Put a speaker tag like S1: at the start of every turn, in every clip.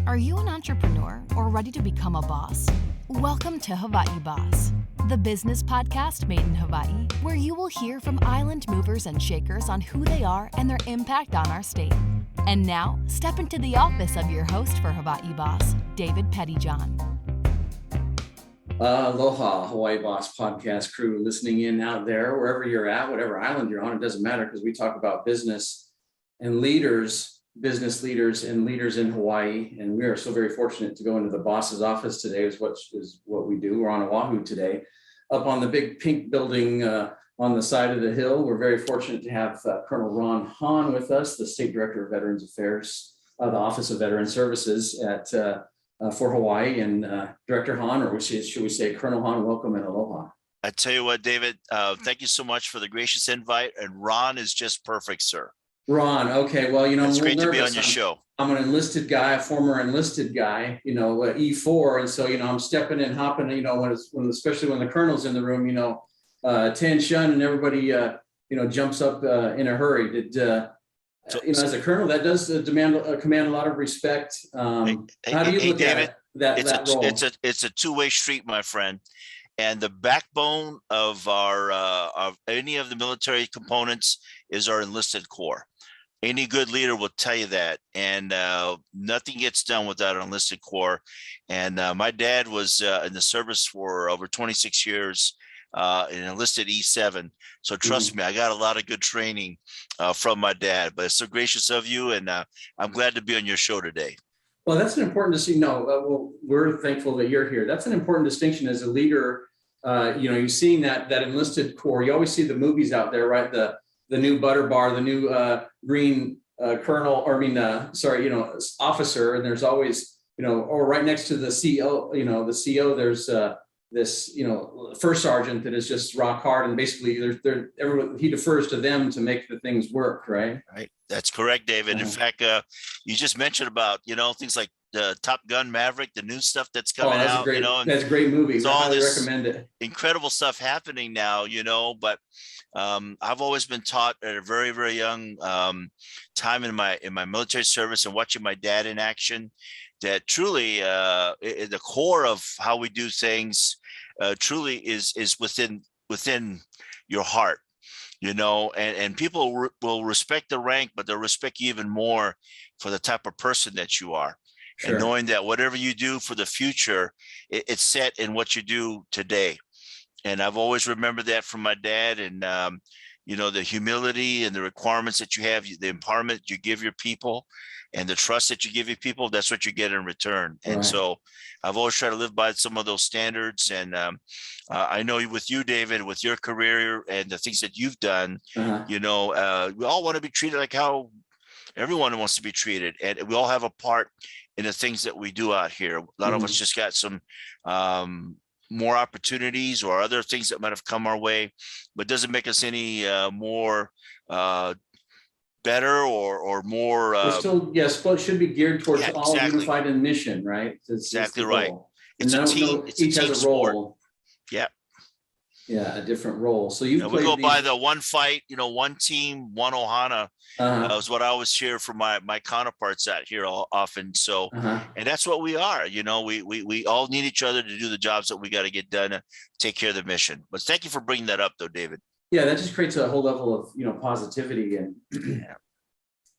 S1: Are you an entrepreneur or ready to become a boss? Welcome to Hawaii Boss, the business podcast made in Hawaii, where you will hear from island movers and shakers on who they are and their impact on our state. And now, step into the office of your host for Hawaii Boss, David Pettijohn.
S2: Aloha, Hawaii Boss podcast crew listening in out there, wherever you're at, whatever island you're on, it doesn't matter because we talk about business and business leaders and leaders in Hawaii. And we are so very fortunate to go into the boss's office today is what we do. We're on Oahu today, up on the big pink building on the side of the hill. We're very fortunate to have Colonel Ron Hahn with us, the State Director of Veterans Affairs, the Office of Veteran Services for Hawaii. And Director Hahn, or should we say Colonel Hahn, welcome and aloha.
S3: I tell you what, David, thank you so much for the gracious invite. And Ron is just perfect, sir.
S2: Ron, okay. Well,
S3: it's great to be on your show.
S2: I'm an enlisted guy, a former enlisted guy, E4. And so, I'm stepping and hopping, especially when the colonel's in the room, attention, and everybody, jumps up in a hurry. As a colonel, that does command a lot of respect. How do you look
S3: David,
S2: at that role?
S3: It's a two-way street, my friend. And the backbone of of any of the military components is our enlisted corps. Any good leader will tell you that. And nothing gets done without an enlisted corps. And my dad was in the service for over 26 years. An enlisted E7. So trust me, I got a lot of good training from my dad, but it's so gracious of you. And I'm glad to be on your show today.
S2: Well, that's an important distinction. We're thankful that you're here. That's an important distinction as a leader. You're seeing that enlisted corps. You always see the movies out there, right? The new butter bar, the new green officer. And there's always, or right next to the CO, there's this, first sergeant that is just rock hard, and basically everyone, he defers to them to make the things work, right?
S3: Right. That's correct, David. In fact, you just mentioned about, things like the Top Gun Maverick, the new stuff that's coming out.
S2: That's a great movie.
S3: It's
S2: I
S3: all
S2: highly
S3: this
S2: recommend it.
S3: Incredible stuff happening now, but I've always been taught at a very, very young time in my military service and watching my dad in action that truly the core of how we do things truly is within your heart, and people will respect the rank, but they'll respect you even more for the type of person that you are. Sure. And knowing that whatever you do for the future, it's set in what you do today. And I've always remembered that from my dad, and the humility and the requirements that you have, the empowerment you give your people, and the trust that you give your people, that's what you get in return. Right. And so I've always tried to live by some of those standards. And I know with you, David, with your career and the things that you've done, we all want to be treated like how everyone wants to be treated. And we all have a part in the things that we do out here. A lot of us just got some more opportunities or other things that might have come our way, but doesn't make us any more better or more.
S2: It should be geared towards all unified in mission, right?
S3: Exactly right.
S2: It's a team. Each has a role.
S3: Yeah.
S2: Yeah, a different role. So we
S3: go by the one fight, one team, one ohana. Is what I always hear from my counterparts out here often. So, and that's what we are. We all need each other to do the jobs that we got to get done to take care of the mission. But thank you for bringing that up, though, David.
S2: Yeah, that just creates a whole level of positivity and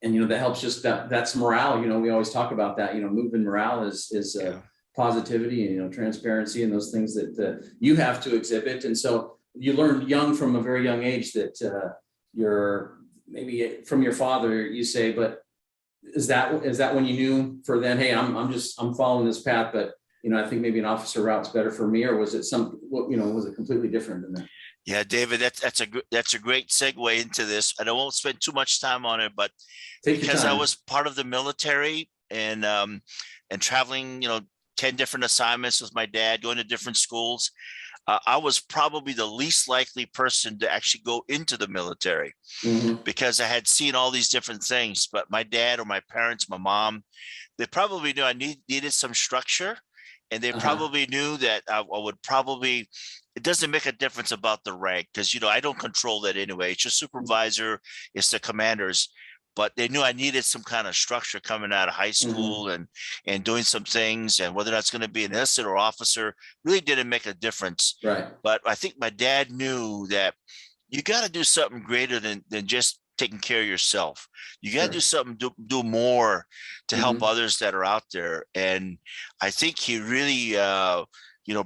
S2: that helps just that's morale. We always talk about that. Moving morale is positivity and transparency and those things that you have to exhibit. And so you learn from a very young age that you're maybe from your father. You say, but is that when you knew for then? Hey, I'm following this path, but I think maybe an officer route's better for me, or was it was it completely different than that?
S3: Yeah, David, that's a great segue into this, and I won't spend too much time on it, but because I was part of the military and traveling, 10 different assignments with my dad, going to different schools, I was probably the least likely person to actually go into the military because I had seen all these different things. But my dad or my parents, my mom, they probably knew I needed some structure, and they probably knew that I would probably. It doesn't make a difference about the rank because, I don't control that anyway. It's your supervisor, it's the commanders. but they knew I needed some kind of structure coming out of high school and doing some things, and whether that's going to be an enlisted or officer really didn't make a difference.
S2: Right.
S3: But I think my dad knew that you got to do something greater than just taking care of yourself. You got to do something, do more to help others that are out there. And I think he really,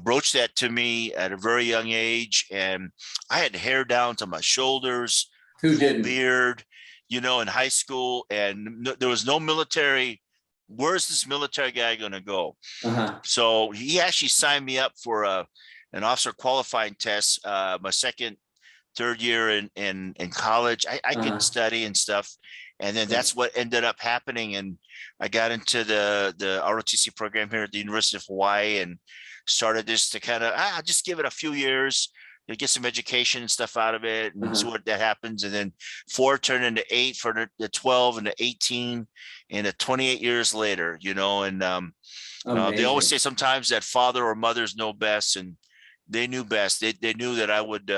S3: broached that to me at a very young age. And I had hair down to my shoulders,
S2: Who didn't?
S3: beard, in high school, and there was no military. Where's this military guy going to go? So he actually signed me up for an officer qualifying test, my third year in college. I could study and stuff. And then that's what ended up happening. And I got into the ROTC program here at the University of Hawaii and started this to kind of, just give it a few years, get some education and stuff out of it and see what that happens. And then 4 turned into 8, for the 12 and the 18 and 28 years later, and they always say sometimes that father or mothers know best, and they knew best. They knew that I would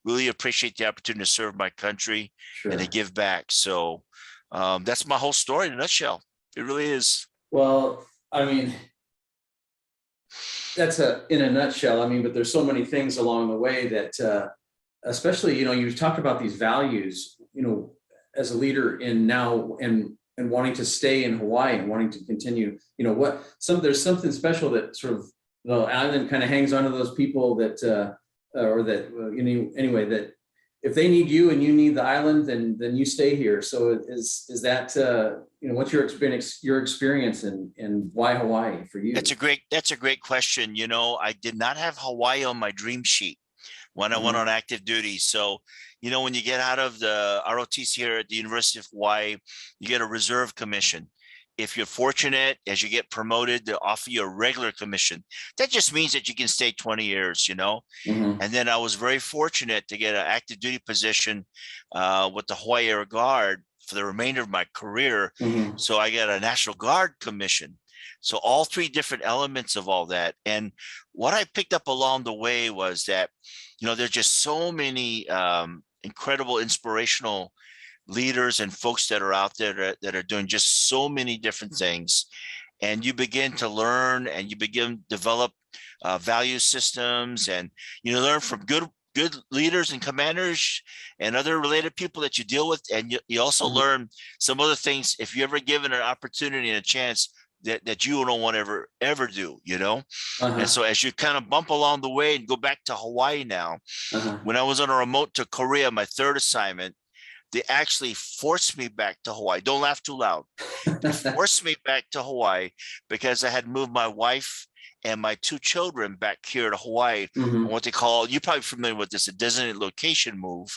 S3: really appreciate the opportunity to serve my country and to give back. So that's my whole story in a nutshell. It really is.
S2: Well, I mean, that's in a nutshell. I mean, but there's so many things along the way that, especially, you've talked about these values, as a leader in now and wanting to stay in Hawaii and wanting to continue, there's something special that sort of the island kind of hangs on to those people that, anyway, that if they need you and you need the island, then you stay here. So is that, what's your experience and why Hawaii for you?
S3: That's a great question. I did not have Hawaii on my dream sheet when I went on active duty. So, when you get out of the ROTC here at the University of Hawaii, you get a reserve commission. If you're fortunate, as you get promoted, they'll offer you a regular commission. That just means that you can stay 20 years, And then I was very fortunate to get an active duty position with the Hawaii Air Guard for the remainder of my career. So I got a National Guard commission. So all 3 different elements of all that. And what I picked up along the way was that, there's just so many incredible, inspirational leaders and folks that are out there that are doing just so many different things. And you begin to learn and you begin to develop value systems, and learn from good leaders and commanders and other related people that you deal with. And you also learn some other things if you're ever given an opportunity and a chance that you don't want to ever do, And so as you kind of bump along the way and go back to Hawaii now, when I was on a remote to Korea, my 3rd assignment, they actually forced me back to Hawaii. Don't laugh too loud. They forced me back to Hawaii because I had moved my wife and my 2 children back here to Hawaii, what they call, you're probably familiar with this, a designated location move.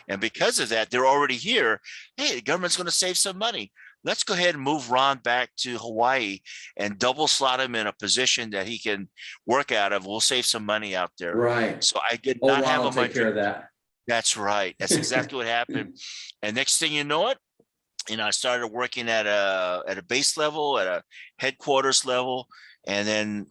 S3: And because of that, they're already here. Hey, the government's going to save some money. Let's go ahead and move Ron back to Hawaii and double slot him in a position that he can work out of. We'll save some money out there.
S2: Right.
S3: So I did not have
S2: on my take care of that.
S3: That's right. That's exactly what happened. And next thing you know it, I started working at a base level, at a headquarters level, and then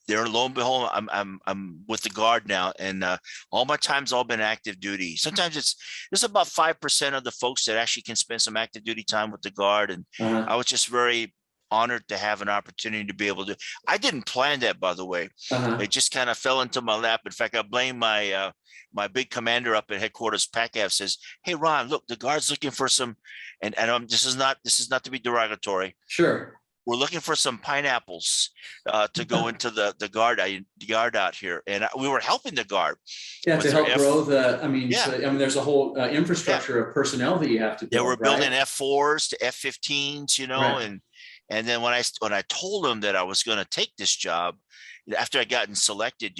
S3: there, lo and behold, I'm with the Guard now, and all my time's all been active duty. Sometimes there's about 5% of the folks that actually can spend some active duty time with the Guard, and I was just very honored to have an opportunity to be able to. I didn't plan that, by the way. It just kind of fell into my lap. In fact, I blame my big commander up at headquarters, PACAF, says, "Hey, Ron, look, the Guard's looking for some," and this is not to be derogatory.
S2: Sure.
S3: We're looking for some pineapples to go into the guard out here, and we were helping the Guard.
S2: Yeah, to help grow the. There's a whole infrastructure of personnel that you have to build.
S3: Yeah, we're building F4s to F15s,
S2: Right.
S3: and then when I told him that I was going to take this job, after I gotten selected,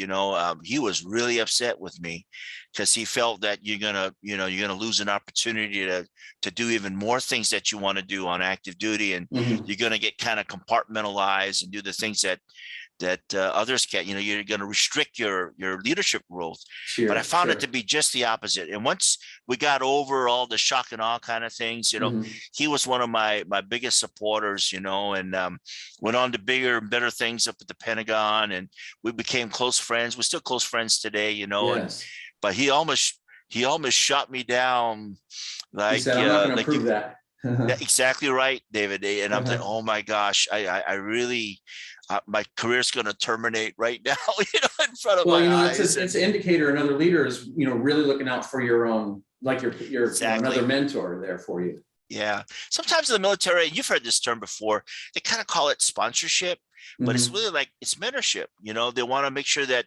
S3: he was really upset with me because he felt that you're gonna lose an opportunity to do even more things that you want to do on active duty, and you're gonna get kind of compartmentalized and do the things that others can't. You're going to restrict your leadership growth. But I found it to be just the opposite. And once we got over all the shock and awe kind of things, he was one of my biggest supporters, and went on to bigger and better things up at the Pentagon, and we became close friends. We're still close friends today,
S2: Yes.
S3: but he almost shot me down. Like,
S2: he said, I'm not going to prove that.
S3: Exactly right, David. And I'm like, oh my gosh, I really, my career's going to terminate right now, in front of
S2: Well,
S3: my
S2: it's
S3: eyes.
S2: it's an indicator. Another leader is, really looking out for your own, like your another
S3: Exactly.
S2: mentor there for you.
S3: Yeah. Sometimes in the military, you've heard this term before, they kind of call it sponsorship, but it's
S2: Mhm.
S3: really like it's mentorship. They want to make sure that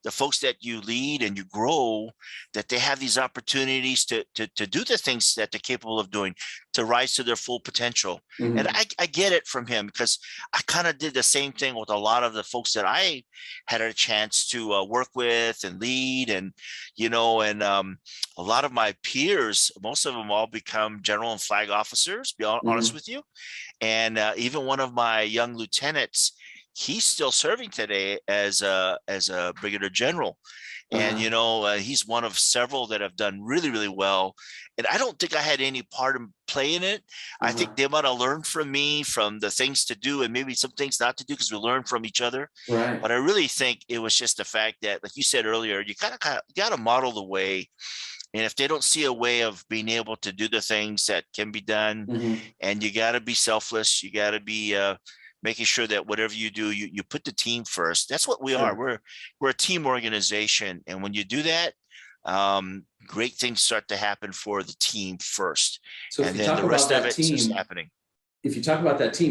S3: the folks that you lead and you grow, that they have these opportunities to do the things that they're capable of doing, to rise to their full potential. And
S2: Mhm.
S3: I get it from him, because I kind of did the same thing with a lot of the folks that I had a chance to work with and lead, and a lot of my peers, most of them all become general and flag officers, be honest
S2: Mhm.
S3: with you. And even one of my young lieutenants, he's still serving today as a brigadier general. And
S2: Uh-huh.
S3: he's one of several that have done really, really well. And I don't think I had any part in play in it. I
S2: Uh-huh.
S3: think they might have learned from me, from the things to do and maybe some things not to do, because we learn from each other.
S2: Right.
S3: But I really think it was just the fact that, like you said earlier, you kind of got to model the way. And if they don't see a way of being able to do the things that can be done,
S2: Mhm.
S3: and you got to be selfless, you got to be making sure that whatever you do, you put the team first. That's what we are.
S2: Sure.
S3: We're a team organization, and when you do that, great things start to happen for the team first,
S2: So if
S3: and
S2: you
S3: then
S2: talk
S3: the
S2: about
S3: rest of
S2: that
S3: it's just
S2: team,
S3: happening.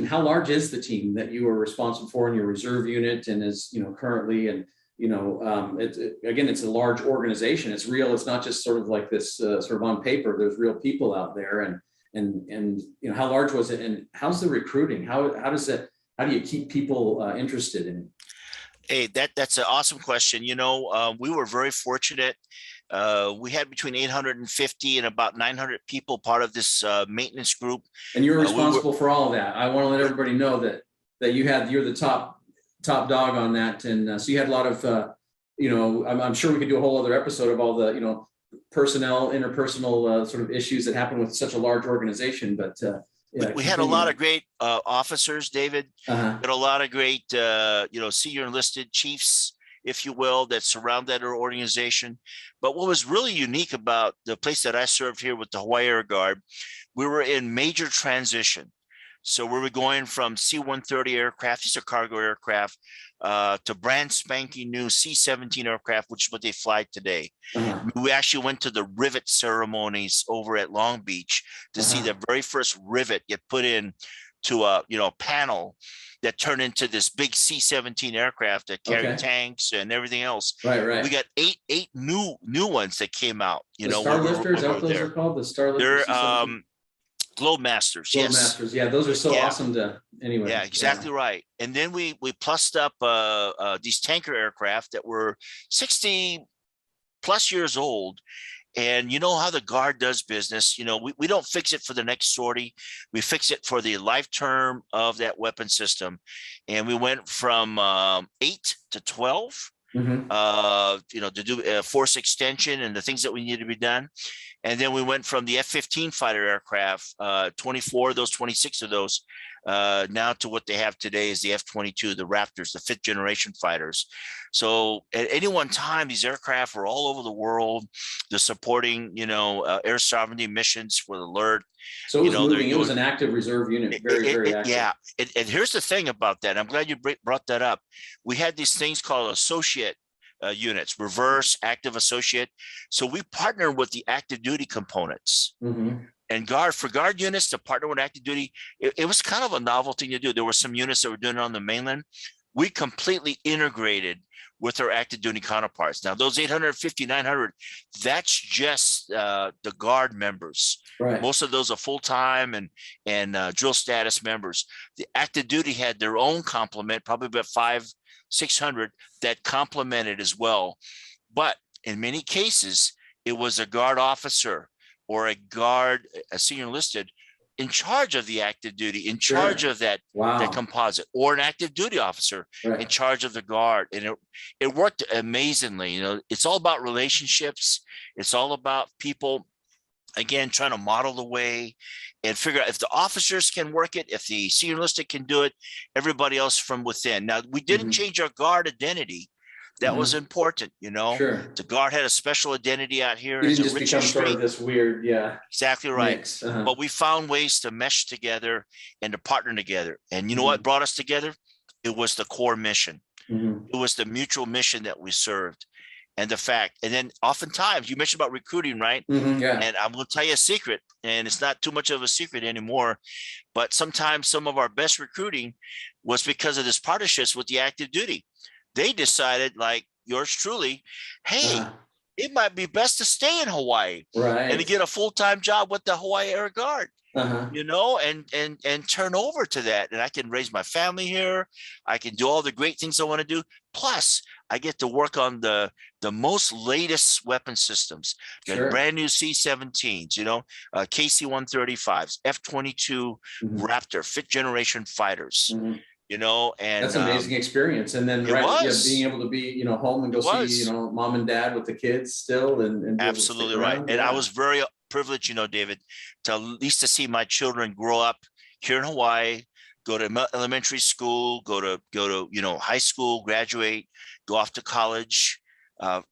S2: how large is the team that you are responsible for in your reserve unit and is, currently, and, again, it's a large organization. It's real. It's not just sort of like this, sort of on paper. There's real people out there, and how large was it, and how's the recruiting? How do you keep people interested in it?
S3: Hey, that's an awesome question. We were very fortunate. We had between 850 and about 900 people part of this maintenance group.
S2: And you're
S3: We were
S2: responsible for all of that. I want to let everybody know that you're the top dog on that, and so you had a lot of I'm sure we could do a whole other episode of all the interpersonal sort of issues that happen with such a large organization. But
S3: we,
S2: yeah,
S3: we had a lot of
S2: continue.
S3: great officers, David.
S2: Uh-huh.
S3: We had a lot of great, senior enlisted chiefs, if you will, that surrounded our organization. But what was really unique about the place that I served here with the Hawaii Air Guard, we were in major transition. So we were going from C-130 aircraft, these are cargo aircraft, to brand spanking new C-17 aircraft, which is what they fly today.
S2: Uh-huh.
S3: We actually went to the rivet ceremonies over at Long Beach to see
S2: Uh-huh.
S3: the very first rivet get put in to a panel that turned into this big C-17 aircraft that carried
S2: Okay.
S3: tanks and everything else.
S2: Right.
S3: And we
S2: Right.
S3: got eight new ones that came out.
S2: The Star Lifter, is
S3: When
S2: that
S3: we
S2: what
S3: were
S2: those are
S3: there.
S2: called? The Star Lifter
S3: They're
S2: C-17.
S3: Globe Masters.
S2: Globe
S3: Yes.
S2: Masters. Yeah, those are so
S3: Yeah.
S2: awesome to anyway.
S3: Yeah,
S2: Yeah.
S3: exactly right. And then we plussed up these tanker aircraft that were 60 plus years old. And you know how the Guard does business. We don't fix it for the next sortie. We fix it for the life term of that weapon system. And we went from 8 to 12,
S2: Mm-hmm.
S3: to do force extension and the things that we need to be done. And then we went from the F-15 fighter aircraft, 24 of those, 26 of those, now to what they have today is the F-22, the Raptors, the fifth generation fighters. So at any one time, these aircraft were all over the world. They're supporting, air sovereignty missions for the alert.
S2: So it was
S3: They're
S2: moving. It was
S3: doing
S2: an active reserve unit, very, very active.
S3: yeah. And here's the thing about that. I'm glad you brought that up. We had these things called associate units, reverse active associate. So we partnered with the active duty components.
S2: Mm-hmm.
S3: And for guard units to partner with active duty, it was kind of a novel thing to do. There were some units that were doing it on the mainland. We completely integrated with our active duty counterparts. Now, those 850, 900, that's just the Guard members.
S2: Right.
S3: Most of those are full-time and drill status members. The active duty had their own complement, probably about 500-600 that complemented as well. But in many cases, it was a Guard officer or a senior enlisted in charge of the active duty, in charge
S2: Sure.
S3: of that
S2: Wow.
S3: composite, or an active duty officer in
S2: Right.
S3: charge of the Guard. And it worked amazingly. It's all about relationships. It's all about people, again, trying to model the way and figure out if the officers can work it, if the senior enlisted can do it, everybody else from within. Now, we didn't
S2: Mhm.
S3: change our Guard identity. That was important, you know.
S2: Sure.
S3: The guard had a special identity out here.
S2: You
S3: It's
S2: didn't
S3: a
S2: just
S3: rich
S2: become sort
S3: history.
S2: of this weird,
S3: Exactly right.
S2: mix.
S3: But we found ways to mesh together and to partner together. And you know
S2: Mhm.
S3: what brought us together? It was the core mission.
S2: Mhm.
S3: It was the mutual mission that we served. And the fact, and then oftentimes you mentioned about recruiting, right?
S2: Mhm. Yeah.
S3: And I'm going to tell you a secret, and it's not too much of a secret anymore, but sometimes some of our best recruiting was because of this partnerships with the active duty. They decided, like yours truly, hey,
S2: Uh,
S3: it might be best to stay in Hawaii and to
S2: right.
S3: get a full-time job with the Hawaii Air Guard,
S2: Uh-huh.
S3: you know, and turn over to that. And I can raise my family here. I can do all the great things I want to do. Plus, I get to work on the most latest weapon systems. Got
S2: Sure.
S3: brand new C-17s, you know, KC-135s, F-22
S2: Mhm.
S3: Raptor, fifth generation fighters,
S2: Mhm.
S3: you know, and
S2: That's an amazing experience. And then,
S3: it
S2: right, yeah,
S3: was,
S2: being able to be, home and
S3: it
S2: go see,
S3: was.
S2: mom and dad with the kids still and be able to stick
S3: Absolutely right.
S2: around.
S3: And I
S2: Yeah.
S3: was very privileged, you know, David, to at least to see my children grow up here in Hawaii, go to elementary school, go to, you know, high school, graduate, go off to college,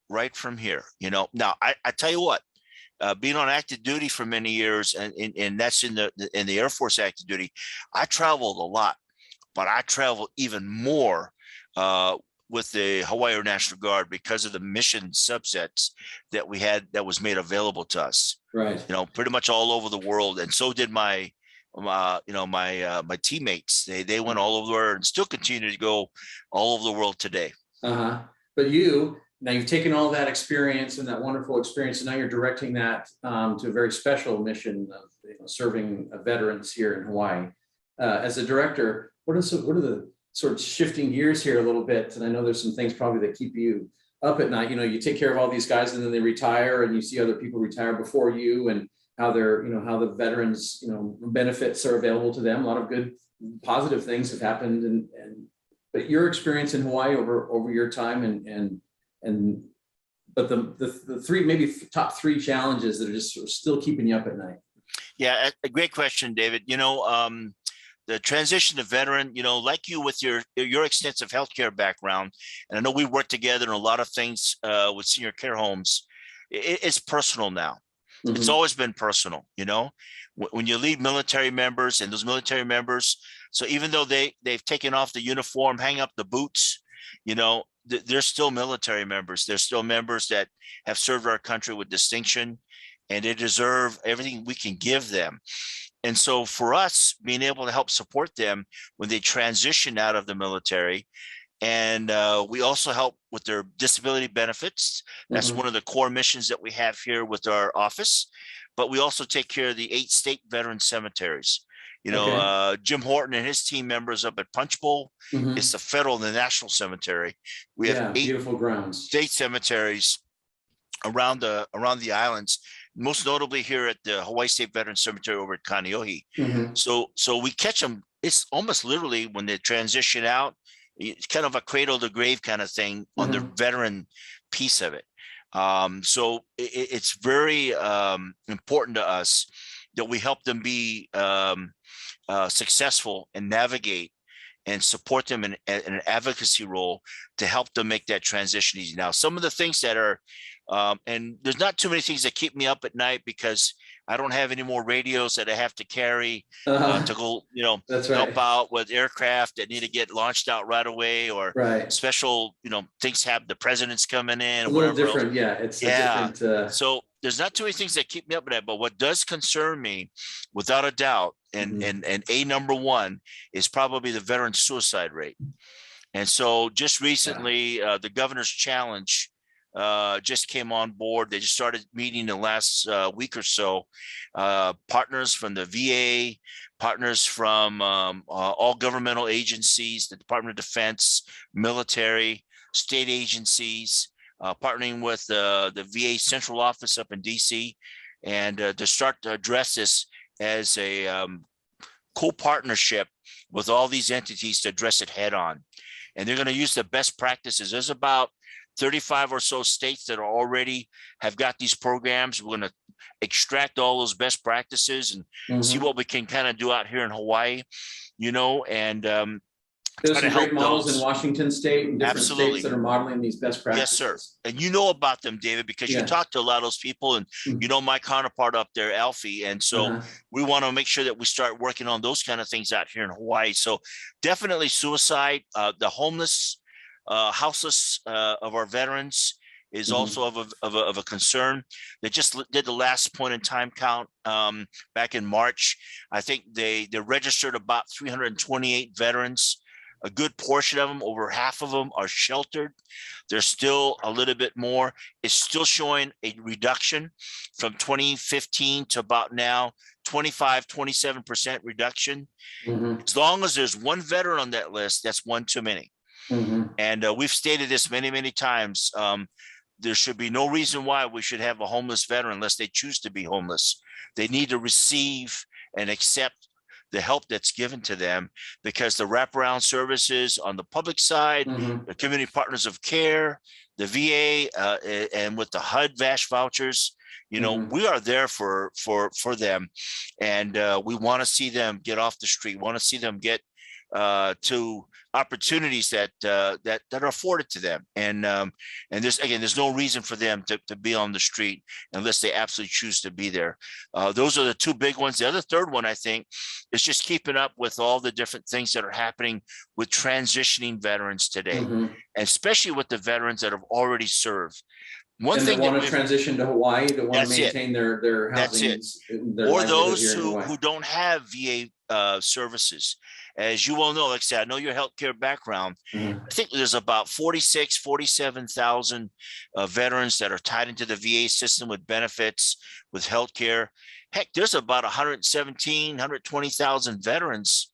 S3: right from here, you know. Now, I tell you what, being on active duty for many years, and that's in the Air Force active duty, I traveled a lot, but I traveled even more uh, with the Hawaii Air National Guard because of the mission subsets that we had that was made available to us.
S2: Right.
S3: You know, pretty much all over the world, and so did my my teammates. They went all over the world and still continue to go all over the world today.
S2: Uh-huh. But now you've taken all that experience and that wonderful experience, and now you're directing that to a very special mission of serving veterans here in Hawaii. As a director, what are the sort of shifting gears here a little bit? And I know there's some things probably that keep you up at night. You take care of all these guys and then they retire, and you see other people retire before you, and how they're, how the veterans, benefits are available to them. A lot of good, positive things have happened, but your experience in Hawaii over your time but the three, maybe top three challenges that are just sort of still keeping you up at night.
S3: Yeah, a great question, David. The transition to veteran, like you with your extensive healthcare background, and I know we work together in a lot of things with senior care homes. It's personal now. Mm-hmm. It's always been personal, when you lead military members, and those military members, so even though they've taken off the uniform, hang up the boots, they're still military members. They're still members that have served our country with distinction, and they deserve everything we can give them. And so for us, being able to help support them when they transition out of the military, and we also help with their disability benefits. That's mm-hmm. one of the core missions that we have here with our office. But we also take care of the 8 state veteran cemeteries. Okay. Jim Horton and his team members up at Punch Bowl. Mm-hmm. It's the federal and the national cemetery. We have 8
S2: beautiful grounds,
S3: state cemeteries around the islands, most notably here at the Hawaii State Veteran Cemetery over at Kaneohe. Mm-hmm. So we catch them. It's almost literally when they transition out. It's kind of a cradle to grave kind of thing on mm-hmm. the veteran piece of it. So it's very important to us that we help them be successful and navigate and support them in an advocacy role to help them make that transition easy. Now, some of the things that are, and there's not too many things that keep me up at night because I don't have any more radios that I have to carry to go, help out with aircraft that need to get launched out right away, or special, things happen. The president's coming in.
S2: A little different, else. Different.
S3: So there's not too many things that keep me up at night. But what does concern me, without a doubt, and a number one is probably the veteran suicide rate. And so just recently, the governor's challenge just came on board. They just started meeting the last week or so. Partners from the VA, partners from all governmental agencies, the Department of Defense, military, state agencies, partnering with the VA central office up in DC, and to start to address this as a co-partnership with all these entities to address it head on. And they're going to use the best practices. There's about 35 or so states that already have got these programs. We're going to extract all those best practices and see what we can kind of do out here in Hawaii, and
S2: There's
S3: try to
S2: some great
S3: help
S2: models in
S3: those.
S2: Washington State and different
S3: Absolutely.
S2: states that are modeling these best
S3: Yes,
S2: practices.
S3: sir. And you know about them, David, because you
S2: Yeah.
S3: talk to a lot of those people, and
S2: Mhm.
S3: you know my counterpart up there, Alfie. And so
S2: Uh-huh.
S3: we want to make sure that we start working on those kind of things out here in Hawaii. So definitely suicide, the homeless, houseless of our veterans is
S2: Mhm.
S3: also of a concern. They just did the last point in time count back in March. I think they registered about 328 veterans. A good portion of them, over half of them, are sheltered. There's still a little bit more. It's still showing a reduction from 2015 to about now, 25, 27% reduction.
S2: Mhm.
S3: As long as there's one veteran on that list, that's one too many.
S2: Mhm.
S3: And we've stated this many, many times. There should be no reason why we should have a homeless veteran unless they choose to be homeless. They need to receive and accept the help that's given to them, because the wraparound services on the public side,
S2: Mhm.
S3: the community partners of care, the VA, and with the HUD VASH vouchers,
S2: Mhm.
S3: we are there for them, and we want to see them get off the street. Want to see them get to opportunities that are afforded to them, and there's no reason for them to be on the street unless they absolutely choose to be there. Those are the two big ones. The other third one, I think, is just keeping up with all the different things that are happening with transitioning veterans today,
S2: Mhm.
S3: and especially with the veterans that have already served. One
S2: And that
S3: thing that
S2: want to transition to Hawaii, that want to
S3: that's it.
S2: maintain their
S3: That's
S2: housing,
S3: it.
S2: their
S3: Or
S2: livelihood
S3: those
S2: here in Hawaii.
S3: who don't have VA services. As you all know, like I said, I know your healthcare background.
S2: Mhm.
S3: I think there's about 46, 47,000 veterans that are tied into the VA system with benefits, with healthcare. Heck, there's about 117, 120,000 veterans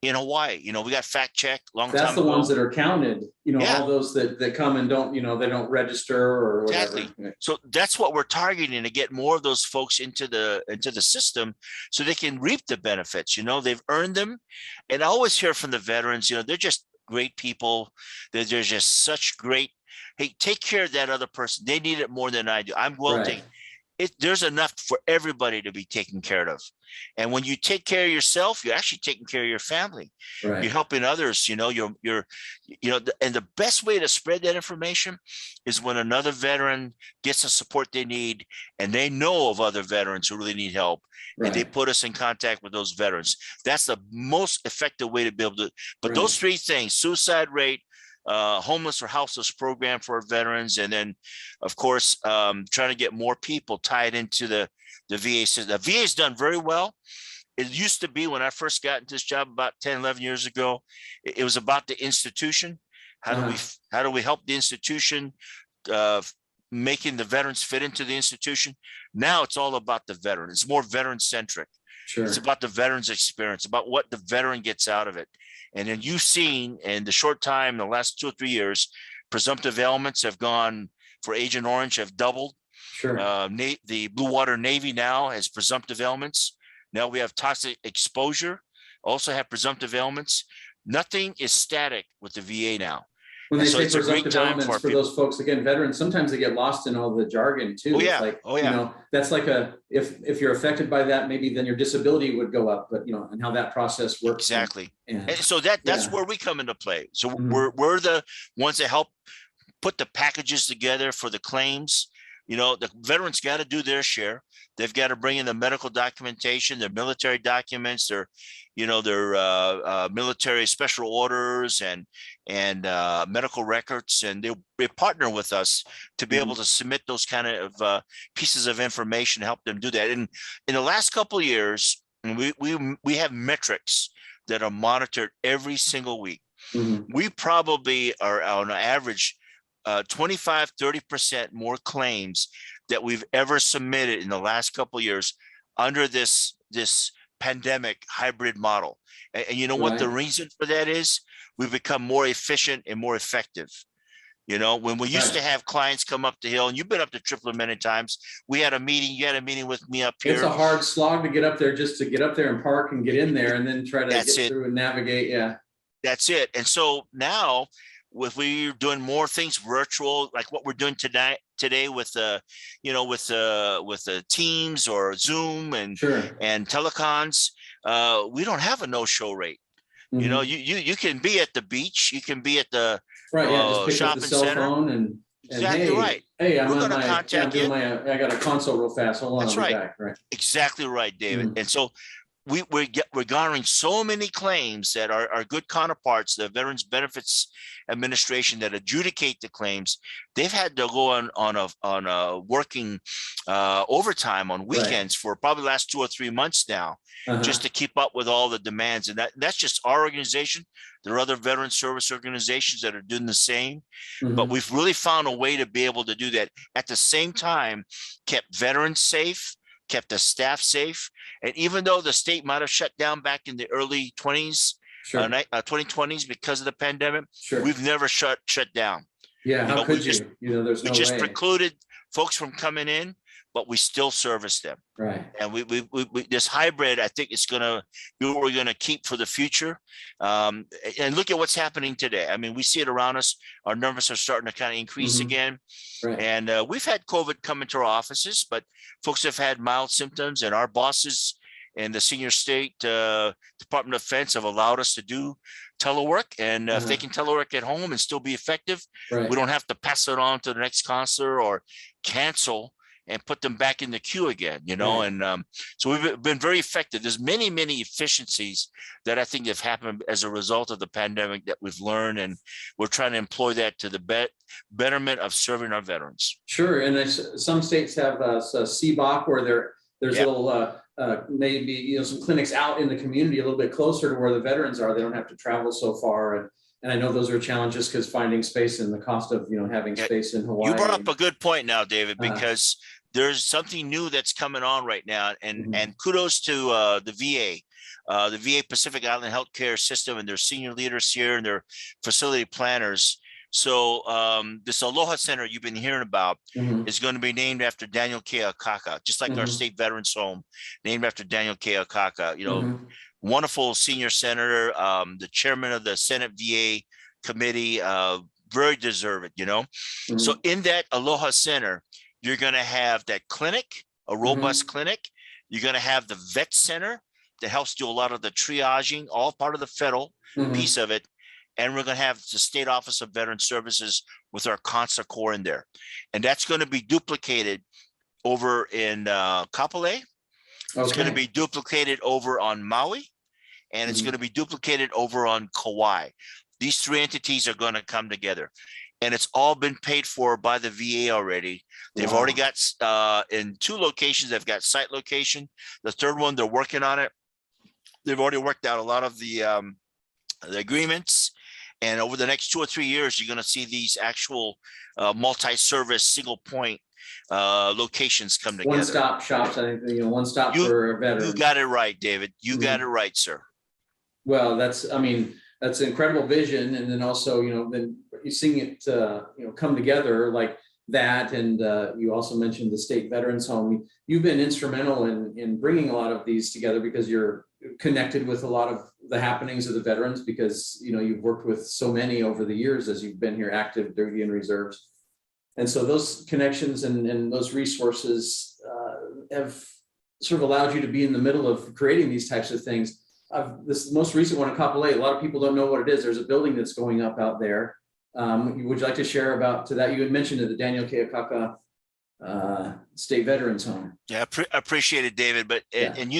S3: in Hawaii. We got fact check long
S2: That's
S3: time
S2: the ones
S3: ago.
S2: that are counted,
S3: Yeah.
S2: all those that come and don't, they don't register or whatever.
S3: Exactly. So that's what we're targeting, to get more of those folks into the system so they can reap the benefits. They've earned them. And I always hear from the veterans, they're just great people. They're just such great. Hey, take care of that other person. They need it more than I do. I'm wealthy.
S2: Right.
S3: There's enough for everybody to be taken care of. And when you take care of yourself, you're actually taking care of your family.
S2: Right.
S3: You're helping others. And the best way to spread that information is when another veteran gets the support they need, and they know of other veterans who really need help, and they
S2: Right.
S3: put us in contact with those veterans. That's the most effective way to be able to. But
S2: Right.
S3: those three things: suicide rate, homeless or houseless program for our veterans, and then, of course, trying to get more people tied into the VA system. The VA has done very well. It used to be, when I first got into this job about 10, 11 years ago, it was about the institution. How do we help the institution, making the veterans fit into the institution? Now it's all about the veteran. It's more veteran centric.
S2: Sure.
S3: It's about the veteran's experience, about what the veteran gets out of it. And then you've seen in the short time, the last 2 or 3 years, presumptive ailments have gone, for Agent Orange, have doubled.
S2: Sure.
S3: The Blue Water Navy now has presumptive ailments. Now we have toxic exposure, also have presumptive ailments. Nothing is static with the VA now.
S2: When they say
S3: it's a great
S2: presumptive
S3: time
S2: elements for
S3: people.
S2: Those folks, again, veterans, sometimes they get lost in all the jargon too.
S3: Oh, yeah.
S2: It's like,
S3: Oh, yeah.
S2: that's like if you're affected by that, maybe then your disability would go up, but and how that process works.
S3: Exactly.
S2: And
S3: so that's where we come into play. So
S2: Mhm.
S3: we're the ones that help put the packages together for the claims. The veterans got to do their share. They've got to bring in the medical documentation, their military documents, their military special orders and medical records, and they partner with us to be able to submit those kind of pieces of information to help them do that. And in the last couple of years, we have metrics that are monitored every single week.
S2: Mhm.
S3: We probably are on average 25, 30% more claims that we've ever submitted in the last couple of years under this pandemic hybrid model. And you know what the reason for that is? We've become more efficient and more effective. When we used to have clients come up the hill, and you've been up to Tripler many times, you had a meeting with me up here.
S2: It's a hard slog to get up there, just to get up there and park and get in there and then try to get through and navigate. Yeah. That's
S3: it. And so now, we're doing more things virtual, like what we're doing today with with Teams or Zoom and
S2: Sure.
S3: and telecons, we don't have a no-show rate. You know,
S2: Mhm.
S3: you can be at the beach, you can be at the
S2: Right, yeah, just pick up the
S3: shopping
S2: cell
S3: center.
S2: phone and
S3: Exactly right.
S2: hey, I'm
S3: We're
S2: on
S3: going to
S2: my, yeah, I'm
S3: contact
S2: doing
S3: you.
S2: my, I got a consult real fast. Hold on, I'll
S3: That's
S2: be
S3: right.
S2: back. Right.
S3: Exactly right, David.
S2: Mhm.
S3: And so we're garnering so many claims that our good counterparts, the Veterans Benefits Administration, that adjudicate the claims, they've had to go on a working overtime on
S2: Right.
S3: weekends for probably the last 2 or 3 months now, just
S2: Uh-huh.
S3: to keep up with all the demands. And that's just our organization. There are other veteran service organizations that are doing the same, but
S2: Mhm.
S3: we've really found a way to be able to do that at the same time, kept veterans safe, kept the staff safe. And even though the state might have shut down back in the early 2020s because of the pandemic,
S2: Sure.
S3: we've never shut down.
S2: Yeah,
S3: You
S2: how
S3: know, we
S2: could
S3: just
S2: you? There's
S3: we
S2: no
S3: just
S2: way.
S3: precluded folks from coming in, but we still service them.
S2: Right.
S3: And we this hybrid, I think it's going to be what we're going to keep for the future. And look at what's happening today. I mean, we see it around us. Our numbers are starting to kind of increase again.
S2: Right.
S3: And we've had COVID come into our offices, but folks have had mild symptoms, and our bosses and the senior state Department of Defense have allowed us to do telework. And if they can telework at home and still be effective,
S2: Right.
S3: we don't have to pass it on to the next consular or cancel and put them back in the queue again,
S2: Right.
S3: and so we've been very effective. There's many efficiencies that I think have happened as a result of the pandemic that we've learned, and we're trying to employ that to the betterment of serving our veterans.
S2: Sure. And some states have CBOC where there's
S3: Yep.
S2: little maybe some clinics out in the community a little bit closer to where the veterans are. They don't have to travel so far. And I know those are challenges because finding space and the cost of having space in Hawaii.
S3: You brought up a good point now, David,
S2: Uh-huh.
S3: because there's something new that's coming on right now, and kudos to the VA Pacific Island Healthcare System, and their senior leaders here and their facility planners. So this Aloha Center you've been hearing about is going to be named after Daniel Keakaka, just like our state veterans home, named after Daniel Keakaka. Wonderful senior senator, the chairman of the Senate VA committee, very deserving, So in that Aloha Center, you're going to have that clinic, a robust clinic. You're going to have the vet center that helps do a lot of the triaging, all part of the federal piece of it. And we're going to have the State Office of Veteran Services with our Consular Corps in there. And that's going to be duplicated over in Kapolei. It's going to be duplicated over on Maui. And it's going to be duplicated over on Kauai. These three entities are going to come together. And it's all been paid for by the VA already. They've already got, in 2 locations, they've got site location. The third one, they're working on it. They've already worked out a lot of the agreements. And over the next 2 or 3 years, you're going to see these actual multi-service, single point locations come together.
S2: One-stop shops, I think, one stop for a veteran.
S3: You got it right, David. You got it right, sir.
S2: Well, that's an incredible vision. And then also, then you're seeing it, come together like that. And you also mentioned the state veterans home. You've been instrumental in bringing a lot of these together because you're connected with a lot of the happenings of the veterans, because, you've worked with so many over the years as you've been here, active, duty, and reserves. And so those connections and those resources have sort of allowed you to be in the middle of creating these types of things. This most recent one in Kapolei, a lot of people don't know what it is. There's a building that's going up out there. Would you like to share about to that? You had mentioned it, the Daniel Keakaka State Veterans Home.
S3: Yeah, I appreciate it, David. But and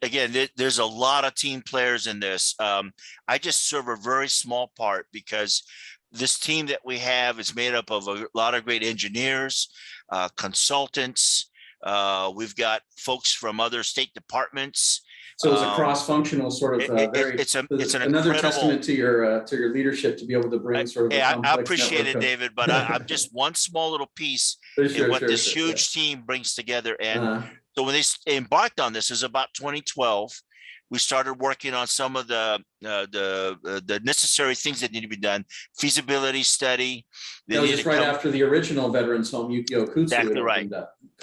S3: again, there's a lot of team players in this. I just serve a very small part because this team that we have is made up of a lot of great engineers, consultants. We've got folks from other state departments.
S2: So it's a cross-functional sort of
S3: it's
S2: another testament to your leadership to be able to bring sort of.
S3: I appreciate it, David, but I'm just one small little piece in what this huge team brings together. And so when they embarked on this, is about 2012. We started working on some of the necessary things that need to be done. Feasibility study.
S2: That was just right after the original veterans home, Yukio Kutsu.
S3: Exactly right.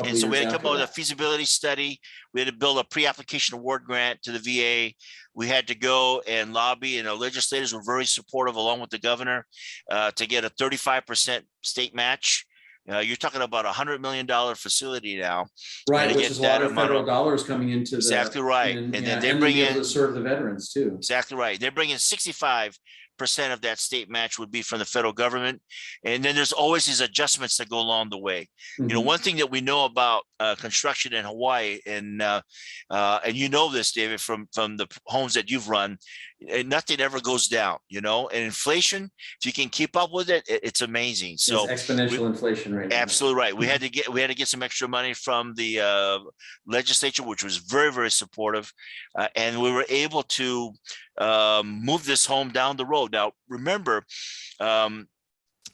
S3: And so we had to come up with a feasibility study. We had to build a pre-application award grant to the VA. We had to go and lobby, and the legislators were very supportive, along with the governor, to get a 35% state match You're talking about $100 million facility now.
S2: Right, which is a lot of federal dollars coming into
S3: exactly right.
S2: and
S3: then they
S2: and
S3: bring
S2: be able
S3: in
S2: to serve the veterans too.
S3: exactly right. They're bringing 65% of that state match would be from the federal government. And then there's always these adjustments that go along the way.
S2: Mhm.
S3: One thing that we know about construction in Hawaii, and you know this, David, from the homes that you've run, nothing ever goes down, and inflation, if you can keep up with it, it's amazing. So
S2: it's exponential inflation right now.
S3: Absolutely right. We had to get some extra money from the legislature, which was very, very supportive, and we were able to move this home down the road. Now, remember,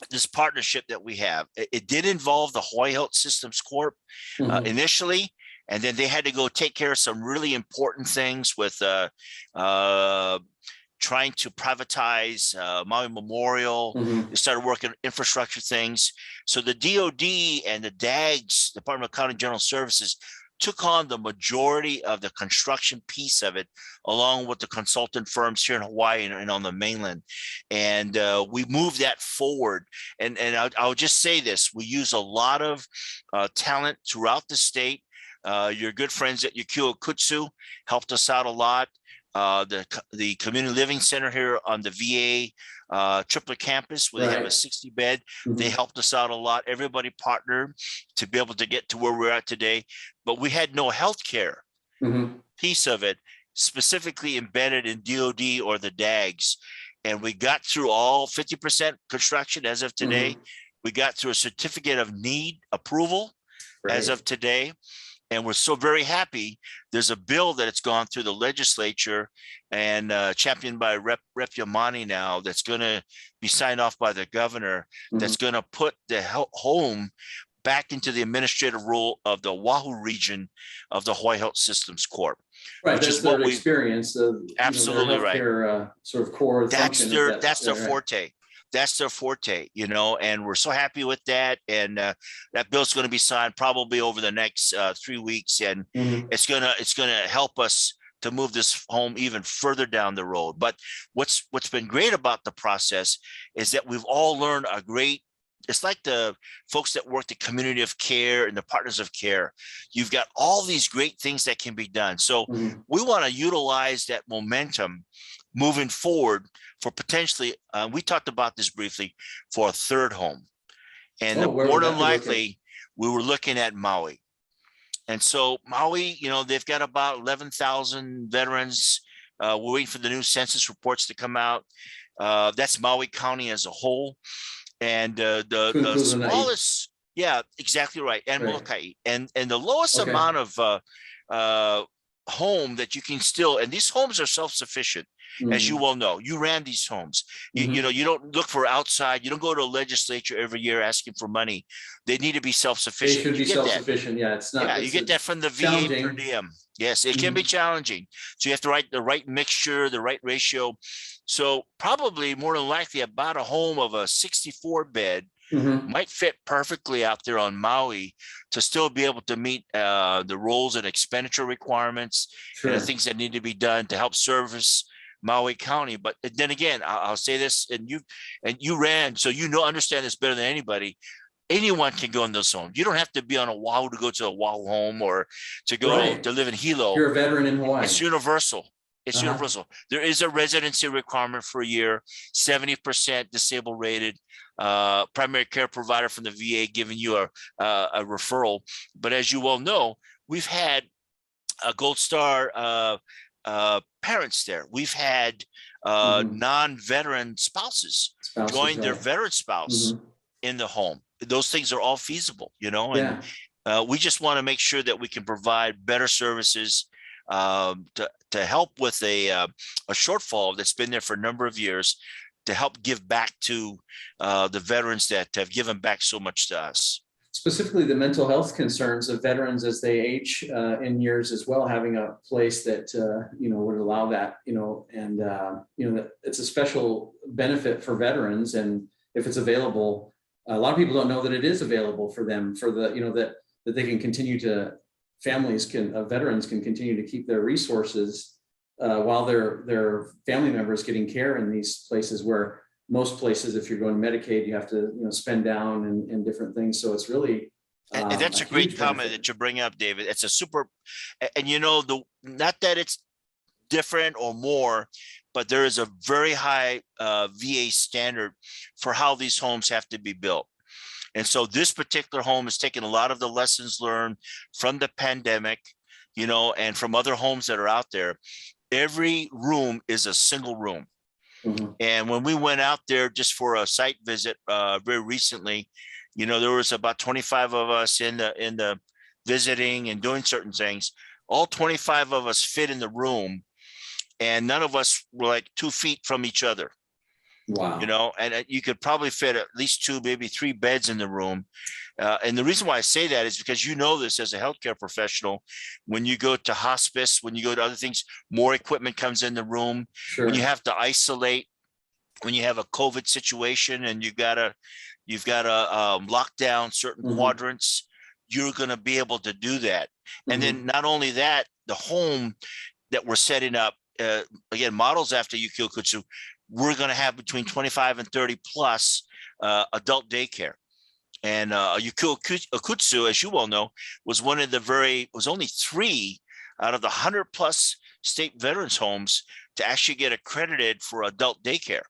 S3: this partnership that we have, it did involve the Hawaii Health Systems Corp initially, and then they had to go take care of some really important things with trying to privatize Maui Memorial. They started working infrastructure things. So the DOD and the DAGS, Department of Accounting General Services, took on the majority of the construction piece of it, along with the consultant firms here in Hawaii and on the mainland. And we moved that forward. And I'll just say this, we use a lot of talent throughout the state. Your good friends at Yukio Kutsu helped us out a lot. The community living center here on the VA triplet campus, where they have a 60 bed, they helped us out a lot. Everybody partnered to be able to get to where we're at today, but we had no healthcare piece of it specifically embedded in DOD or the DAGs. And we got through all 50% construction as of today. We got through a certificate of need approval as of today. And we're so very happy. There's a bill that it's gone through the legislature and championed by Rep Yamani now, that's going to be signed off by the governor, that's going to put the home back into the administrative role of the Oahu region of the Hawaii Health Systems Corp.
S2: Right, which is what we experience.
S3: Absolutely right.
S2: Sort of core
S3: that's
S2: function.
S3: That's their forte. That's their forte, and we're so happy with that. And that bill's going to be signed probably over the next 3 weeks, and it's gonna help us to move this home even further down the road. But what's been great about the process is that we've all learned it's like the folks that work the community of care and the partners of care. You've got all these great things that can be done. So we want to utilize that momentum moving forward for potentially, we talked about this briefly, for a third home. And more than likely, we were looking at Maui. And so Maui, they've got about 11,000 veterans. We're waiting for the new census reports to come out. That's Maui County as a whole. And the smallest, yeah, exactly right. And Molokai. And the lowest amount of home that you can still, and these homes are self-sufficient. As you well know, you ran these homes. You don't look for outside. You don't go to a legislature every year asking for money. They need to be self-sufficient.
S2: They should be self-sufficient. Yeah, it's not.
S3: Yeah, you get that from the VA per diem. Yes, it can be challenging. So you have to write the right mixture, the right ratio. So probably more than likely about a home of a 64 bed might fit perfectly out there on Maui to still be able to meet the roles and expenditure requirements and the things that need to be done to help service Maui County. But then again, I'll say this, and you ran, so understand this better than anybody. Anyone can go in those homes. You don't have to be on Oahu to go to a Oahu home or to go to live in Hilo.
S2: You're a veteran in Hawaii.
S3: It's universal. It's universal. There is a residency requirement for a year, 70% disabled rated, primary care provider from the VA giving you a referral. But as you well know, we've had a Gold Star parents there. We've had non-veteran spouses join their veteran spouse in the home. Those things are all feasible, and we just want to make sure that we can provide better services to help with a shortfall that's been there for a number of years, to help give back to the veterans that have given back so much to us.
S2: Specifically, the mental health concerns of veterans as they age in years as well, having a place that would allow that, and it's a special benefit for veterans, and if it's available, a lot of people don't know that it is available for them, for the that they can continue to. Veterans can continue to keep their resources while their family members getting care in these places where most places, if you're going Medicaid, you have to, spend down and different things. So it's really,
S3: And that's a great
S2: huge
S3: comment
S2: benefit.
S3: that you bring up, David. It's a super, and not that it's different or more, but there is a very high VA standard for how these homes have to be built. And so this particular home has taken a lot of the lessons learned from the pandemic, and from other homes that are out there. Every room is a single room.
S2: Mhm.
S3: And when we went out there just for a site visit very recently, there was about 25 of us in the visiting and doing certain things. All 25 of us fit in the room, and none of us were like 2 feet from each other.
S2: Wow.
S3: And you could probably fit at least 2, maybe 3 beds in the room. And the reason why I say that is because this as a healthcare professional. When you go to hospice, when you go to other things, more equipment comes in the room.
S2: Sure.
S3: When you have to isolate, when you have a COVID situation and you've got to lock down certain
S2: Mhm.
S3: quadrants, you're going to be able to do that. And then not only that, the home that we're setting up, again, models after Yukio Kutsu, we're going to have between 25 and 30 plus adult daycare. And Yukio Kutsu, as you well know, was was only 3 out of the 100 plus state veterans homes to actually get accredited for adult daycare.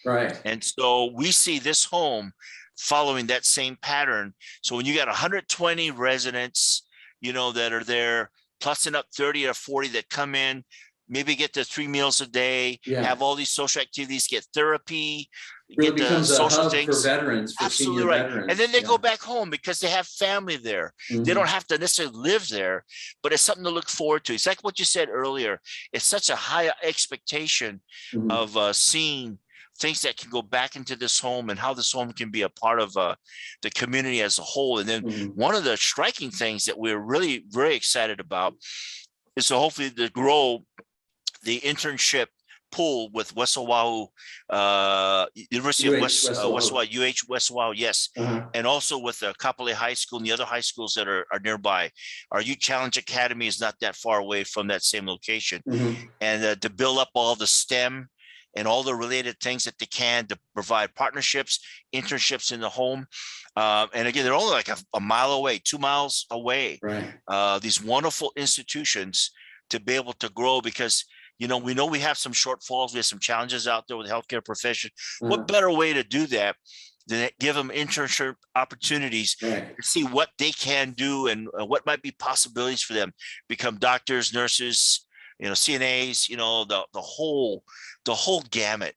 S2: Right.
S3: And so we see this home following that same pattern. So when you got 120 residents, that are there, plus up 30 or 40 that come in, maybe get the 3 meals a day, have all these social activities, get therapy,
S2: Really
S3: get the
S2: becomes a
S3: social
S2: hub
S3: things.
S2: for veterans, for
S3: Absolutely
S2: senior
S3: right.
S2: veterans.
S3: And then they go back home because they have family there.
S2: Mhm.
S3: They don't have to necessarily live there, but it's something to look forward to. It's like what you said earlier. It's such a high expectation
S2: Mhm.
S3: of seeing things that can go back into this home and how this home can be a part of the community as a whole. And then one of the striking things that we're really very excited about is to hopefully to grow the internship pool with West Oahu, University of West Oahu, West Oahu, yes, and also with Kapolei High School and the other high schools that are nearby. Our Youth Challenge Academy is not that far away from that same location, and to build up all the STEM and all the related things that they can to provide partnerships, internships in the home. And again, they're only like a mile away, 2 miles away.
S2: Right.
S3: These wonderful institutions to be able to grow because, we know we have some shortfalls. We have some challenges out there with the healthcare profession. What better way to do that than give them internship opportunities to see what they can do and what might be possibilities for them, become doctors, nurses, CNAs, the whole gamut.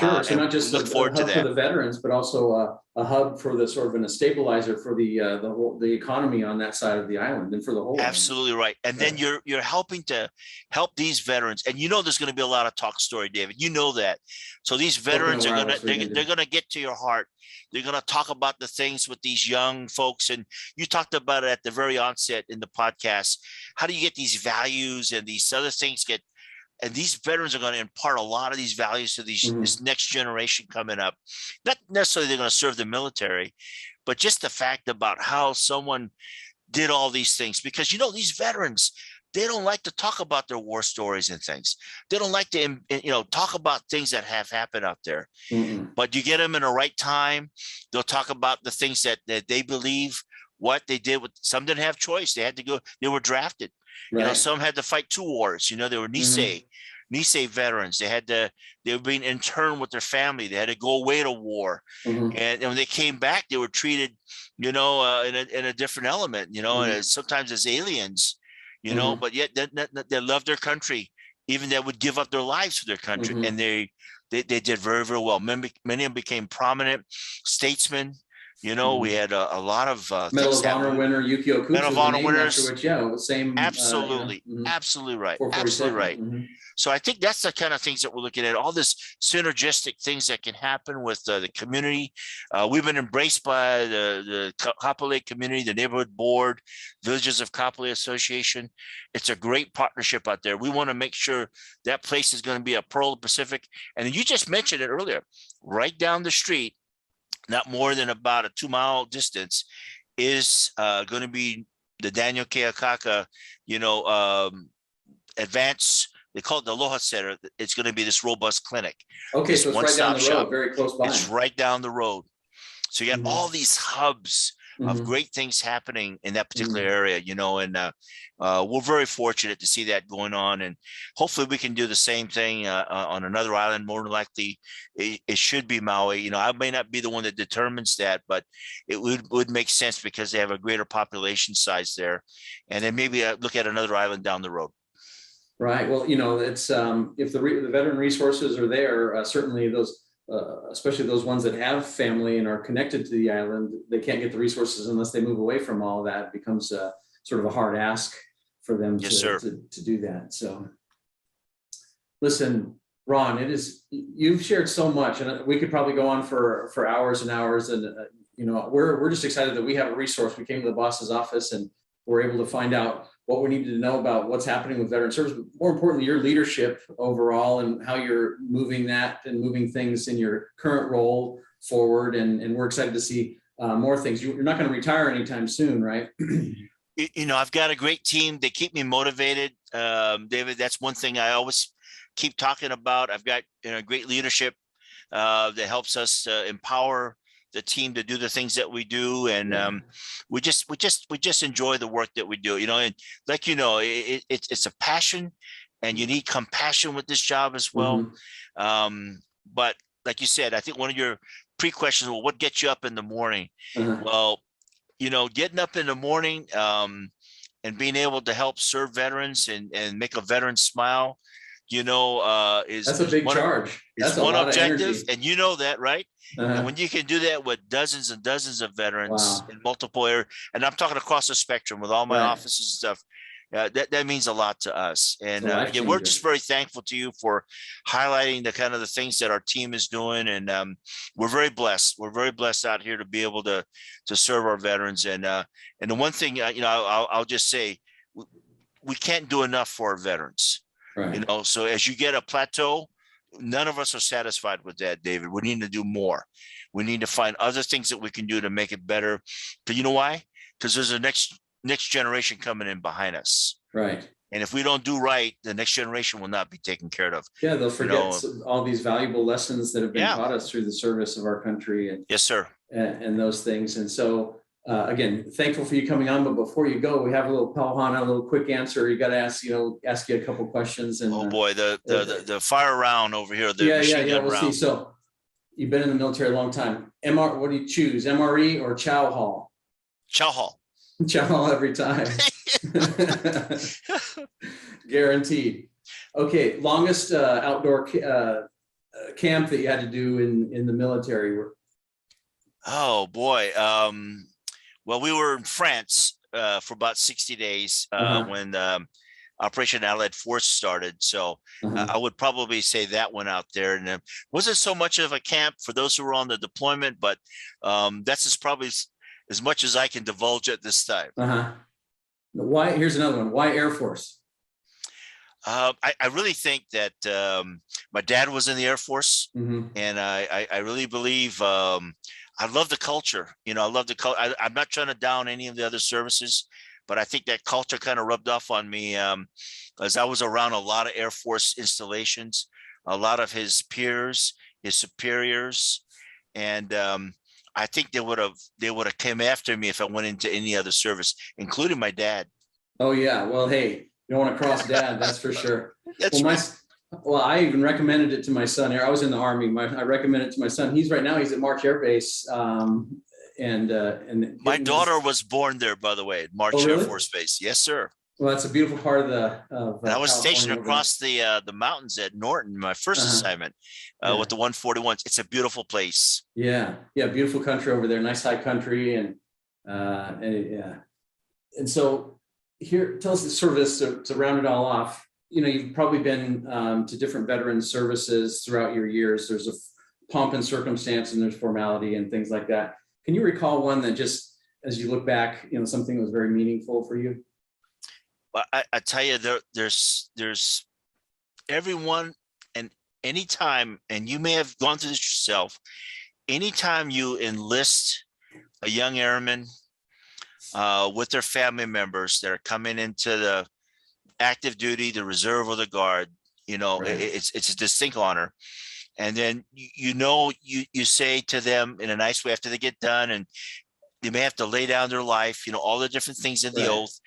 S2: Sure. So not just a
S3: forward to
S2: hub for
S3: that.
S2: the veterans, but also a hub for the sort of a stabilizer for the economy on that side of the island and for the whole
S3: Absolutely
S2: island.
S3: right. And then you're helping to help these veterans. And there's going to be a lot of talk story, David. That. So these veterans are they're gonna get to your heart. They're gonna talk about the things with these young folks. And you talked about it at the very onset in the podcast. How do you get these values and these other things and these veterans are going to impart a lot of these values to this next generation coming up. Not necessarily they're going to serve the military, but just the fact about how someone did all these things. Because, these veterans, they don't like to talk about their war stories and things. They don't like to, talk about things that have happened out there. But you get them in the right time, they'll talk about the things that they believe, what they did. Some didn't have choice. They had to go. They were drafted.
S2: Right.
S3: Some had to fight 2 wars. They were Nisei veterans. They were being interned with their family. They had to go away to war. And when they came back, they were treated, in a different element, and sometimes as aliens, but yet they loved their country, even they would give up their lives for their country. And they did very, very well. Many of them became prominent statesmen. We had a lot of
S2: Medal of Honor winner Yukio Kutsu.
S3: Medal of Honor winners.
S2: Same.
S3: Absolutely. Absolutely right. Absolutely right. So I think that's the kind of things that we're looking at, all this synergistic things that can happen with the community. We've been embraced by the Kapolei community, the neighborhood board, Villages of Kapolei Association. It's a great partnership out there. We want to make sure that place is going to be a pearl of the Pacific. And you just mentioned it earlier, right down the street, not more than about a 2-mile distance, is going to be the Daniel Keakaka, advanced they call it the Aloha Center. It's going to be this robust clinic.
S2: Okay,
S3: This
S2: so it's right down the road, very close by.
S3: It's right down the road. So you got all these hubs of great things happening in that particular area, and we're very fortunate to see that going on. And hopefully we can do the same thing on another island. More than likely, it should be Maui. I may not be the one that determines that, but it would make sense because they have a greater population size there. And then maybe look at another island down the road.
S2: Right. Well, it's if the veteran resources are there, certainly those. Especially those ones that have family and are connected to the island, they can't get the resources unless they move away from all of that. It becomes sort of a hard ask for them to do that. So listen, Ron, you've shared so much, and we could probably go on for hours and hours. And we're just excited that we have a resource. We came to the boss's office and we're able to find out what we needed to know about what's happening with veteran service, but more importantly, your leadership overall and how you're moving that and moving things in your current role forward. And we're excited to see more things. You're not going to retire anytime soon, right?
S3: I've got a great team. They keep me motivated. David, that's one thing I always keep talking about. I've got great leadership that helps us empower the team to do the things that we do, and we just enjoy the work that we do. And like it's a passion, and you need compassion with this job as well. But like you said, I think one of your pre-questions, well, what gets you up in the morning? Well, getting up in the morning and being able to help serve veterans and make a veteran smile, that's a big charge. That's one objective, and that, right? And when you can do that with dozens and dozens of veterans in multiple areas, and I'm talking across the spectrum with all my offices and stuff, that means a lot to us. And again, we're just very thankful to you for highlighting the kind of the things that our team is doing. And we're very blessed. We're very blessed out here to be able to serve our veterans. And the one thing, I'll just say, we can't do enough for our veterans. Right. So as you get a plateau, none of us are satisfied with that, David. We need to do more. We need to find other things that we can do to make it better. But you know why? Because there's a next generation coming in behind us. Right. And if we don't do right, the next generation will not be taken care of. Yeah, they'll forget all these valuable lessons that have been taught us through the service of our country. And yes, sir. And those things. And so, again, thankful for you coming on. But before you go, we have a little Pauhana, a little quick answer. You got to ask you a couple questions. And oh boy, the fire round over here. Yeah. We'll see. So you've been in the military a long time. What do you choose? MRE or Chow Hall? Chow Hall. Chow Hall every time. Guaranteed. Okay. Longest outdoor camp that you had to do in the military? Oh boy. Well, we were in France for about 60 days when Operation Allied Force started. So I would probably say that one out there. And it wasn't so much of a camp for those who were on the deployment, but that's probably as much as I can divulge at this time. Why? Here's another one. Why Air Force? I really think that my dad was in the Air Force, and I really believe I love the culture. I love the culture. I'm not trying to down any of the other services, but I think that culture kind of rubbed off on me as I was around a lot of Air Force installations, a lot of his peers, his superiors, and I think they would have came after me if I went into any other service, including my dad. Oh yeah, well, hey, you don't want to cross dad, that's for sure. That's right. Well, I even recommended it to my son. I was in the Army. I recommended it to my son. He's at March Air Base. And my daughter was born there, by the way, at March Air Force Base. Yes, sir. Well, that's a beautiful part of and I was stationed across the mountains at Norton, my first assignment with the 141s. It's a beautiful place. Yeah. Beautiful country over there. Nice high country. And so here, tell us sort of this to round it all off. You've probably been to different veteran services throughout your years. There's a pomp and circumstance and there's formality and things like that. Can you recall one that just, as you look back, something that was very meaningful for you? Well, I tell you, there's everyone and anytime, and you may have gone through this yourself, anytime you enlist a young airman with their family members that are coming into the active duty, the reserve, or the guard,
S2: Right.
S3: It's a distinct honor. And then you say to them in a nice way after they get done, and they may have to lay down their life, all the different things in the
S2: Right.
S3: oath.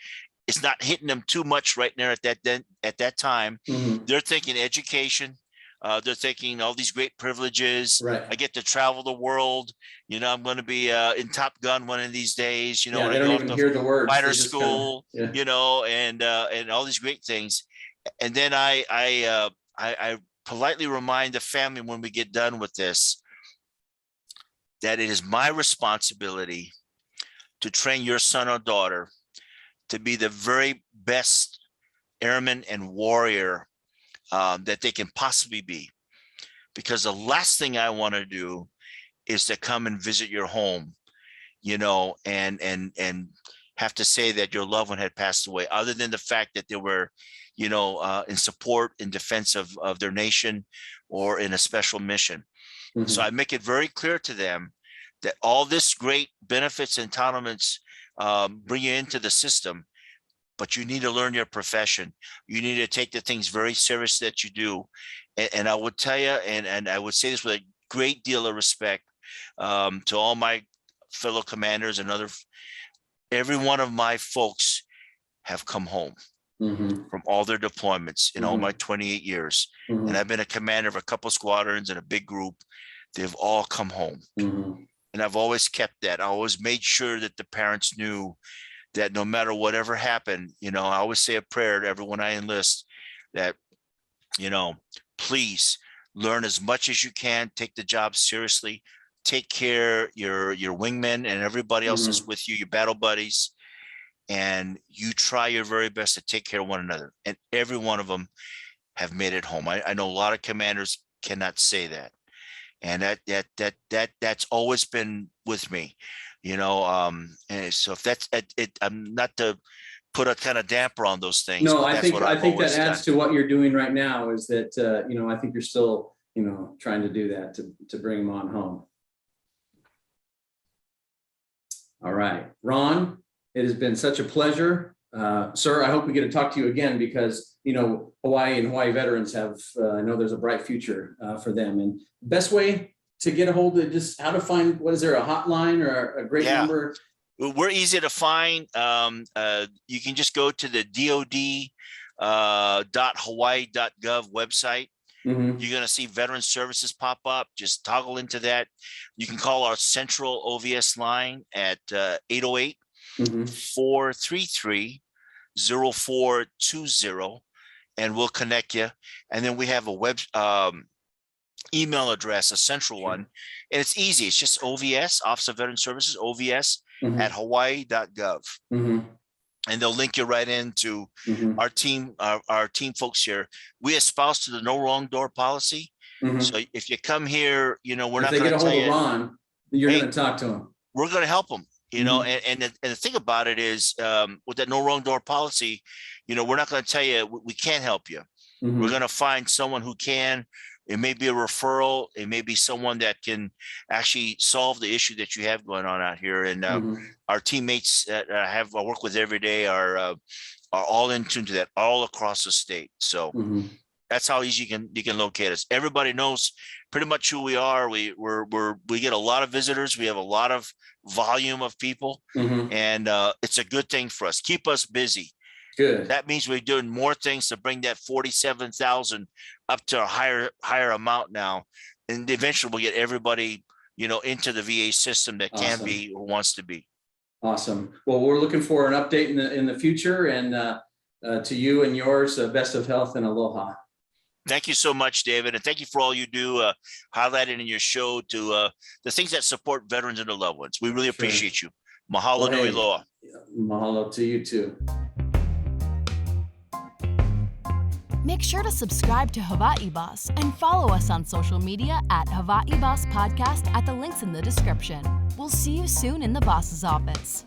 S3: It's not hitting them too much right there at that time.
S2: Mhm.
S3: They're thinking education. They're thinking all these great privileges.
S2: Right.
S3: I get to travel the world. I'm going to be in Top Gun one of these days.
S2: Yeah,
S3: when
S2: they
S3: I
S2: don't
S3: go off
S2: even
S3: to
S2: hear the words.
S3: fighter
S2: They just kinda,
S3: school.
S2: yeah.
S3: And all these great things. And then I politely remind the family when we get done with this that it is my responsibility to train your son or daughter to be the very best airman and warrior that they can possibly be. Because the last thing I want to do is to come and visit your home, and have to say that your loved one had passed away, other than the fact that they were, in support, in defense of their nation, or in a special mission. So I
S2: Mhm.
S3: make it very clear to them that all this great benefits and entitlements bring you into the system, but you need to learn your profession. You need to take the things very serious that you do. And I would tell you, and I would say this with a great deal of respect to all my fellow commanders and every one of my folks have come home
S2: Mhm.
S3: from all their deployments in all my
S2: Mhm.
S3: 28 years. And
S2: Mhm.
S3: I've been a commander of a couple squadrons and a big group. They've all come home.
S2: Mhm.
S3: And I've always kept that. I always made sure that the parents knew that no matter whatever happened, I always say a prayer to everyone I enlist that, please learn as much as you can, take the job seriously, take care your wingmen and everybody else that's
S2: Mhm.
S3: with you, your battle buddies, and you try your very best to take care of one another. And every one of them have made it home. I know a lot of commanders cannot say that. And that's always been with me, and so if that's I'm not to put a kind of damper on those things,
S2: No,
S3: but
S2: I
S3: that's
S2: think
S3: what
S2: I
S3: I've
S2: think that
S3: always
S2: adds
S3: done.
S2: to what you're doing right now is that I think you're still, trying to do that to bring them on home. All right, Ron, it has been such a pleasure. Sir, I hope we get to talk to you again because, Hawaii and Hawaii veterans have, I know there's a bright future for them. And best way to get a hold of just how to find, what is there, a hotline or a great
S3: Yeah,
S2: number?
S3: we're easy to find. You can just go to the DOD.hawaii.gov website.
S2: Mhm.
S3: You're going to see veteran services pop up. Just toggle into that. You can call our central OVS line at 808
S2: Mhm.
S3: 433 0420, and we'll connect you. And then we have a email address, a central
S2: Sure.
S3: one, and it's easy. It's just OVS, Office of Veteran Services, OVS at
S2: Mhm.
S3: hawaii.gov.
S2: Mhm.
S3: And they'll link you right into
S2: Mhm.
S3: our team, our team folks here. We espouse to the no wrong door policy.
S2: Mhm.
S3: So if you come here, we're
S2: If
S3: not
S2: they
S3: going
S2: get
S3: to
S2: a
S3: tell
S2: hold of
S3: you,
S2: Ron, you're
S3: hey,
S2: going to talk to him.
S3: we're going to help them,
S2: Mhm.
S3: and the thing about it is, with that no wrong door policy, we're not going to tell you we can't help you. We're going
S2: Mhm.
S3: to find someone who can. It may be a referral. It may be someone that can actually solve the issue that you have going on out here. And
S2: Mhm.
S3: our teammates that I work with every day are all in tune to that all across the state. So
S2: Mhm.
S3: that's how easy you can locate us. Everybody knows pretty much who we are. We get a lot of visitors. We have a lot of volume of people,
S2: Mhm.
S3: and it's a good thing for us. Keep us busy.
S2: Good.
S3: That means we're doing more things to bring that 47,000 up to a higher amount now, and eventually we'll get everybody into the VA system that can
S2: Awesome.
S3: be or wants to be.
S2: Awesome. Well, we're looking for an update in the future, and to you and yours, best of health and aloha.
S3: Thank you so much, David, and thank you for all you do, highlighting in your show to the things that support veterans and their loved ones. We really
S2: Sure.
S3: appreciate you.
S2: Well,
S3: Mahalo nui
S2: hey,
S3: loa.
S2: mahalo to you too.
S1: Make sure to subscribe to Hawaii Boss and follow us on social media at Hawaii Boss Podcast at the links in the description. We'll see you soon in the boss's office.